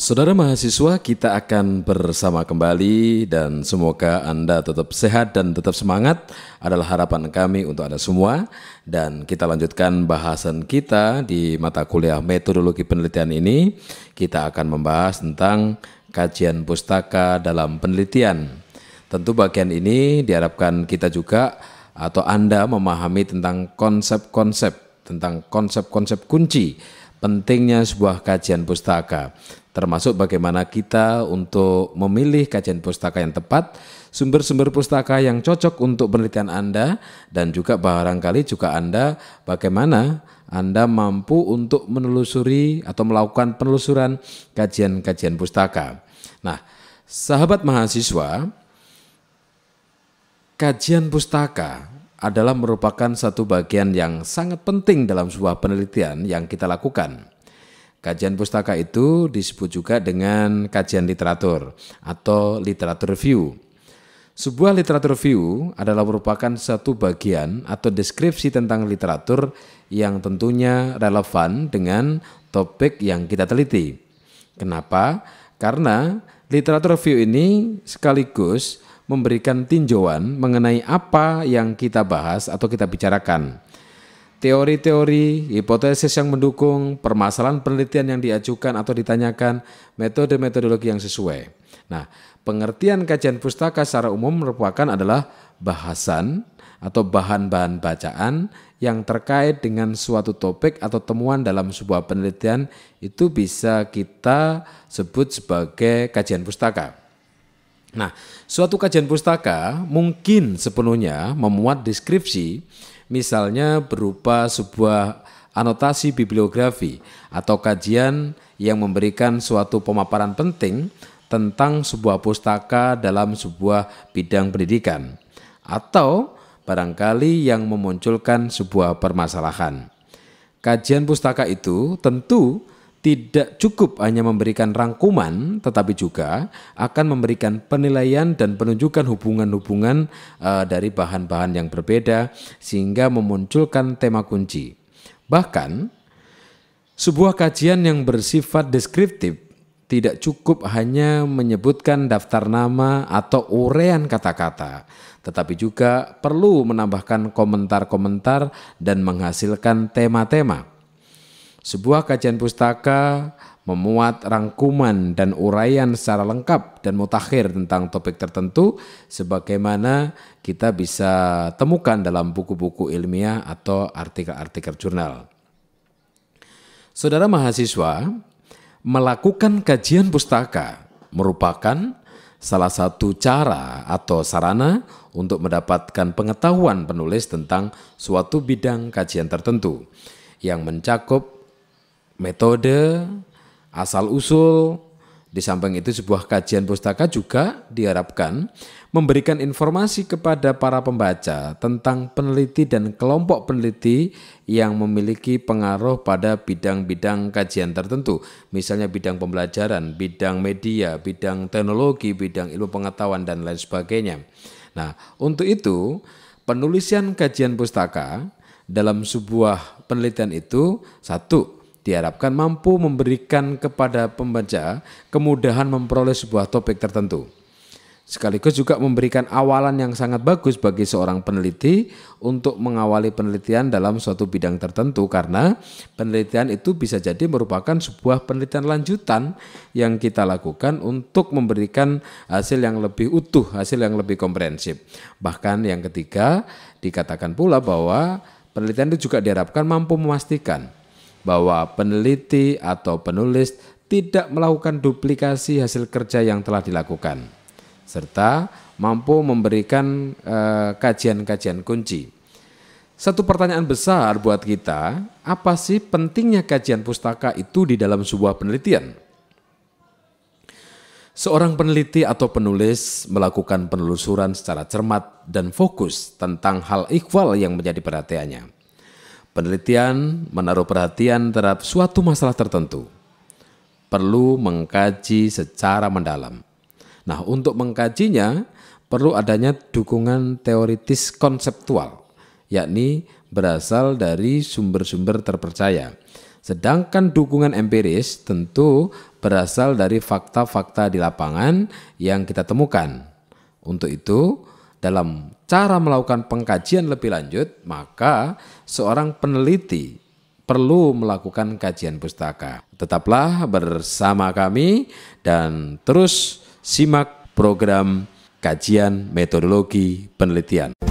Saudara mahasiswa, kita akan bersama kembali dan semoga Anda tetap sehat dan tetap semangat adalah harapan kami untuk Anda semua. Dan kita lanjutkan bahasan kita di mata kuliah metodologi penelitian ini. Kita akan membahas tentang kajian pustaka dalam penelitian. Tentu bagian ini diharapkan kita juga atau Anda memahami tentang konsep-konsep kunci pentingnya sebuah kajian pustaka, termasuk bagaimana kita untuk memilih kajian pustaka yang tepat, sumber-sumber pustaka yang cocok untuk penelitian Anda, dan juga barangkali juga Anda bagaimana Anda mampu untuk menelusuri atau melakukan penelusuran kajian-kajian pustaka. Nah, sahabat mahasiswa, kajian pustaka adalah merupakan satu bagian yang sangat penting dalam sebuah penelitian yang kita lakukan. Kajian pustaka itu disebut juga dengan kajian literatur atau literatur review. Sebuah literatur review adalah merupakan satu bagian atau deskripsi tentang literatur yang tentunya relevan dengan topik yang kita teliti. Kenapa? Karena literatur review ini sekaligus memberikan tinjauan mengenai apa yang kita bahas atau kita bicarakan. Teori-teori, hipotesis yang mendukung, permasalahan penelitian yang diajukan atau ditanyakan, metode-metodologi yang sesuai. Nah, pengertian kajian pustaka secara umum merupakan adalah bahasan atau bahan-bahan bacaan yang terkait dengan suatu topik atau temuan dalam sebuah penelitian, itu bisa kita sebut sebagai kajian pustaka. Nah, suatu kajian pustaka mungkin sepenuhnya memuat deskripsi, misalnya berupa sebuah anotasi bibliografi atau kajian yang memberikan suatu pemaparan penting tentang sebuah pustaka dalam sebuah bidang pendidikan, atau barangkali yang memunculkan sebuah permasalahan. Kajian pustaka itu tentu tidak cukup hanya memberikan rangkuman, tetapi juga akan memberikan penilaian dan penunjukan hubungan-hubungan dari bahan-bahan yang berbeda sehingga memunculkan tema kunci. Bahkan, sebuah kajian yang bersifat deskriptif tidak cukup hanya menyebutkan daftar nama atau uraian kata-kata, tetapi juga perlu menambahkan komentar-komentar dan menghasilkan tema-tema. Sebuah kajian pustaka memuat rangkuman dan uraian secara lengkap dan mutakhir tentang topik tertentu sebagaimana kita bisa temukan dalam buku-buku ilmiah atau artikel-artikel jurnal. Saudara mahasiswa, melakukan kajian pustaka merupakan salah satu cara atau sarana untuk mendapatkan pengetahuan penulis tentang suatu bidang kajian tertentu yang mencakup metode, asal-usul. Di samping itu sebuah kajian pustaka juga diharapkan memberikan informasi kepada para pembaca tentang peneliti dan kelompok peneliti yang memiliki pengaruh pada bidang-bidang kajian tertentu. Misalnya bidang pembelajaran, bidang media, bidang teknologi, bidang ilmu pengetahuan, dan lain sebagainya. Nah, untuk itu penulisan kajian pustaka dalam sebuah penelitian itu diharapkan mampu memberikan kepada pembaca kemudahan memperoleh sebuah topik tertentu. Sekaligus juga memberikan awalan yang sangat bagus bagi seorang peneliti untuk mengawali penelitian dalam suatu bidang tertentu, karena penelitian itu bisa jadi merupakan sebuah penelitian lanjutan yang kita lakukan untuk memberikan hasil yang lebih utuh, hasil yang lebih komprehensif. Bahkan yang ketiga, dikatakan pula bahwa penelitian itu juga diharapkan mampu memastikan bahwa peneliti atau penulis tidak melakukan duplikasi hasil kerja yang telah dilakukan, serta mampu memberikan kajian-kajian kunci. Satu pertanyaan besar buat kita, apa sih pentingnya kajian pustaka itu di dalam sebuah penelitian? Seorang peneliti atau penulis melakukan penelusuran secara cermat dan fokus tentang hal ikhwal yang menjadi perhatiannya. Penelitian menaruh perhatian terhadap suatu masalah tertentu, perlu mengkaji secara mendalam. Nah, untuk mengkajinya perlu adanya dukungan teoritis konseptual, yakni berasal dari sumber-sumber terpercaya, Sedangkan dukungan empiris tentu berasal dari fakta-fakta di lapangan yang kita temukan. Untuk itu, dalam cara melakukan pengkajian lebih lanjut, maka seorang peneliti perlu melakukan kajian pustaka. Tetaplah bersama kami dan terus simak program kajian metodologi penelitian.